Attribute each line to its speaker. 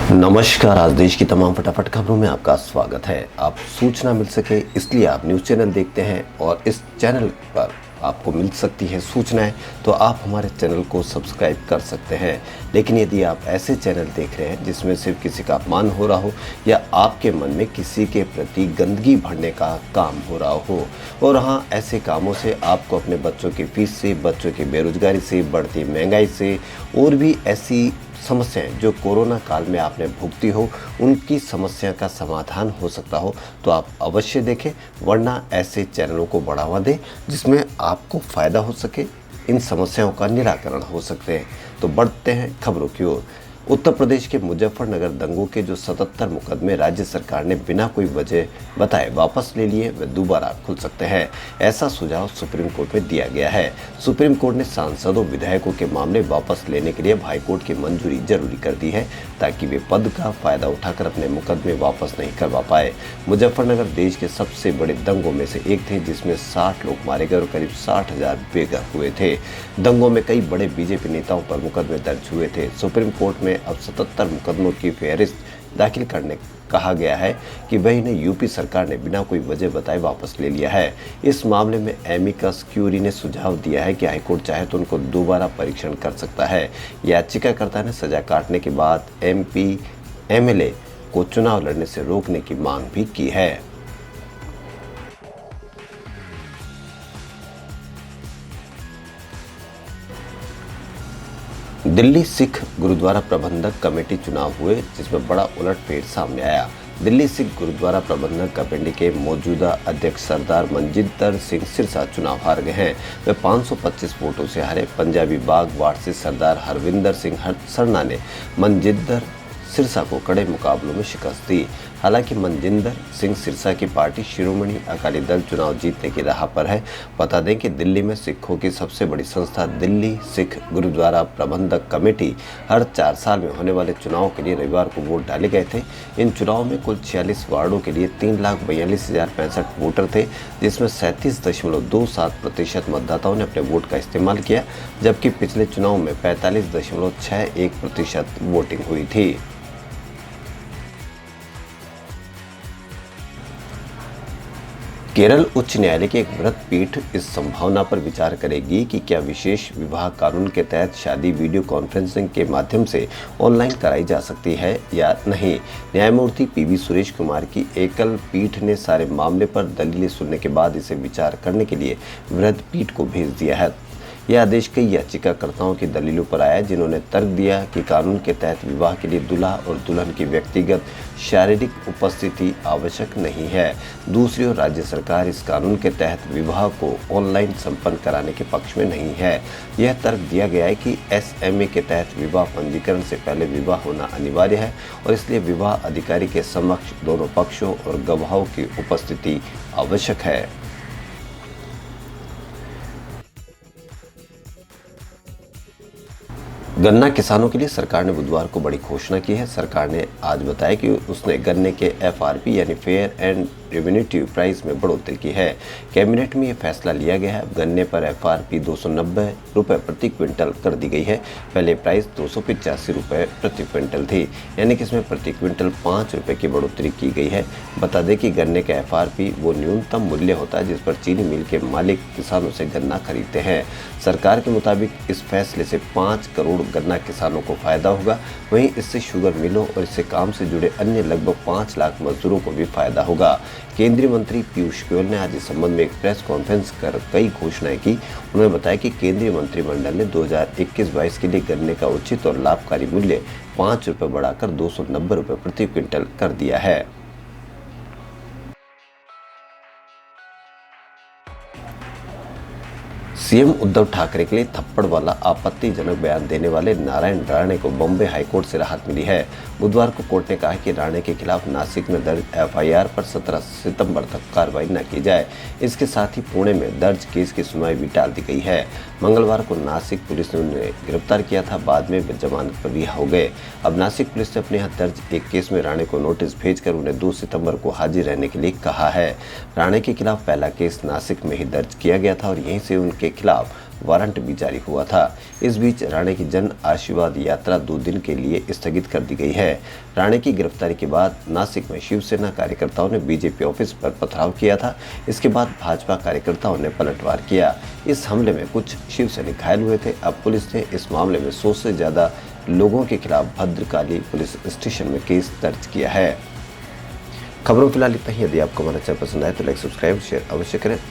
Speaker 1: नमस्कार। आज देश की तमाम फटाफट खबरों में आपका स्वागत है। आप सूचना मिल सके इसलिए आप न्यूज़ चैनल देखते हैं और इस चैनल पर आपको मिल सकती है सूचनाएं, तो आप हमारे चैनल को सब्सक्राइब कर सकते हैं। लेकिन यदि आप ऐसे चैनल देख रहे हैं जिसमें सिर्फ किसी का अपमान हो रहा हो या आपके मन में किसी के प्रति गंदगी भरने का काम हो रहा हो, और हाँ, ऐसे कामों से आपको अपने बच्चों की फीस से, बच्चों की बेरोजगारी से, बढ़ती महंगाई से और भी ऐसी समस्याएं जो कोरोना काल में आपने भुगती हो, उनकी समस्या का समाधान हो सकता हो, तो आप अवश्य देखें। वरना ऐसे चैनलों को बढ़ावा दें जिसमें आपको फ़ायदा हो सके, इन समस्याओं का निराकरण हो सकते हैं। तो बढ़ते हैं खबरों की ओर। उत्तर प्रदेश के मुजफ्फरनगर दंगों के जो 77 मुकदमे राज्य सरकार ने बिना कोई वजह बताए वापस ले लिए, वे दोबारा खुल सकते हैं। ऐसा सुझाव सुप्रीम कोर्ट में दिया गया है। सुप्रीम कोर्ट ने सांसदों विधायकों के मामले वापस लेने के लिए हाईकोर्ट की मंजूरी जरूरी कर दी है, ताकि वे पद का फायदा उठाकर अपने मुकदमे वापस नहीं करवा पाए। मुजफ्फरनगर देश के सबसे बड़े दंगों में से एक थे, जिसमें 60 लोग मारे गए और करीब 60,000 बेघर हुए थे। दंगों में कई बड़े बीजेपी नेताओं पर मुकदमे दर्ज हुए थे। सुप्रीम कोर्ट में अब 77 मुकदमों की फहरिस्त दाखिल करने कहा गया है कि वह इन्हें यूपी सरकार ने बिना कोई वजह बताए वापस ले लिया है। इस मामले में एमिकस क्यूरी ने सुझाव दिया है कि हाईकोर्ट चाहे तो उनको दोबारा परीक्षण कर सकता है। याचिकाकर्ता ने सजा काटने के बाद एमपी एमएलए को चुनाव लड़ने से रोकने की मांग भी की है। दिल्ली सिख गुरुद्वारा प्रबंधक कमेटी चुनाव हुए, जिसमें बड़ा उलटफेर सामने आया। दिल्ली सिख गुरुद्वारा प्रबंधक कमेटी के मौजूदा अध्यक्ष सरदार मनजिंदर सिंह सिरसा चुनाव हार गए हैं। वे 525 वोटों से हारे। पंजाबी बाग वार्ड से सरदार हरविंदर सिंह सरना ने मनजिंदर सिरसा को कड़े मुकाबलों में शिकस्त दी। हालांकि मनजिंदर सिंह सिरसा की पार्टी शिरोमणि अकाली दल चुनाव जीतने की राह पर है। बता दें कि दिल्ली में सिखों की सबसे बड़ी संस्था दिल्ली सिख गुरुद्वारा प्रबंधक कमेटी हर 4 साल में होने वाले चुनाव के लिए रविवार को वोट डाले गए थे। इन चुनाव में कुल 46 वार्डों के लिए 3,42,065 वोटर थे, जिसमें 37.27% मतदाताओं ने अपने वोट का इस्तेमाल किया, जबकि पिछले चुनाव में 45.61% वोटिंग हुई थी। केरल उच्च न्यायालय की एक वृहद पीठ इस संभावना पर विचार करेगी कि क्या विशेष विवाह कानून के तहत शादी वीडियो कॉन्फ्रेंसिंग के माध्यम से ऑनलाइन कराई जा सकती है या नहीं। न्यायमूर्ति पीवी सुरेश कुमार की एकल पीठ ने सारे मामले पर दलीलें सुनने के बाद इसे विचार करने के लिए वृहद पीठ को भेज दिया है। यह आदेश कई याचिकाकर्ताओं की दलीलों पर आया, जिन्होंने तर्क दिया कि कानून के तहत विवाह के लिए दूल्हा और दुल्हन की व्यक्तिगत शारीरिक उपस्थिति आवश्यक नहीं है। दूसरी ओर राज्य सरकार इस कानून के तहत विवाह को ऑनलाइन संपन्न कराने के पक्ष में नहीं है। यह तर्क दिया गया है कि एसएमए के तहत विवाह पंजीकरण से पहले विवाह होना अनिवार्य है और इसलिए विवाह अधिकारी के समक्ष दोनों पक्षों और गवाहों की उपस्थिति आवश्यक है। गन्ना किसानों के लिए सरकार ने बुधवार को बड़ी घोषणा की है। सरकार ने आज बताया कि उसने गन्ने के एफआरपी यानी फेयर एंड रेवेन्यूटिव प्राइस में बढ़ोतरी की है। कैबिनेट में यह फैसला लिया गया है। गन्ने पर एफआरपी 290 रुपये प्रति क्विंटल कर दी गई है। पहले प्राइस 285 रुपये प्रति क्विंटल थी, यानी कि इसमें प्रति क्विंटल 5 रुपये की बढ़ोतरी की गई है। बता दें कि गन्ने का एफआरपी वो न्यूनतम मूल्य होता है जिस पर चीनी मिल के मालिक किसानों से गन्ना खरीदते हैं। सरकार के मुताबिक इस फैसले से 5 करोड़ गन्ना किसानों को फायदा होगा। वहीं इससे शुगर मिलों और इससे काम से जुड़े अन्य लगभग 5 लाख मजदूरों को भी फायदा होगा। केंद्रीय मंत्री पीयूष गोयल ने आज इस संबंध में एक प्रेस कॉन्फ्रेंस कर कई घोषणाएं की। उन्होंने बताया कि केंद्रीय मंत्रिमंडल ने 2021-22 के लिए गन्ने का उचित और लाभकारी मूल्य 5 रुपये बढ़ाकर 290 रुपये प्रति क्विंटल कर दिया है। सीएम उद्धव ठाकरे के लिए थप्पड़ वाला आपत्तिजनक बयान देने वाले नारायण राणे को बॉम्बे हाईकोर्ट से राहत मिली है। बुधवार को कोर्ट ने कहा कि राणे के खिलाफ नासिक में दर्ज एफआईआर पर 17 सितंबर तक कार्रवाई न की जाए। इसके साथ ही पुणे में दर्ज केस की सुनवाई भी टाल दी गई है। मंगलवार को नासिक पुलिस ने उन्हें गिरफ्तार किया था, बाद में वे जमानत पर रिहा हो गए। अब नासिक पुलिस ने अपने यहाँ दर्ज एक केस में राणे को नोटिस भेजकर उन्हें 2 सितंबर को हाजिर रहने के लिए कहा है। राणे के खिलाफ पहला केस नासिक में ही दर्ज किया गया था और यहीं से उनके खिलाफ वारंट भी जारी हुआ था। इस बीच राणे की जन आशीर्वाद यात्रा 2 दिन के लिए स्थगित कर दी गई है। राणे की गिरफ्तारी के बाद नासिक में शिवसेना कार्यकर्ताओं ने बीजेपी ऑफिस पर पथराव किया था। इसके बाद भाजपा कार्यकर्ताओं ने पलटवार किया। इस हमले में कुछ शिवसैनिक घायल हुए थे। अब पुलिस ने इस मामले में 100 से ज्यादा लोगों के खिलाफ भद्रकाली पुलिस स्टेशन में केस दर्ज किया है। खबरों फिलहाल इतना ही। यदि आपको हमारा चैनल पसंद आए तो लाइक, सब्सक्राइब, शेयर अवश्य करें।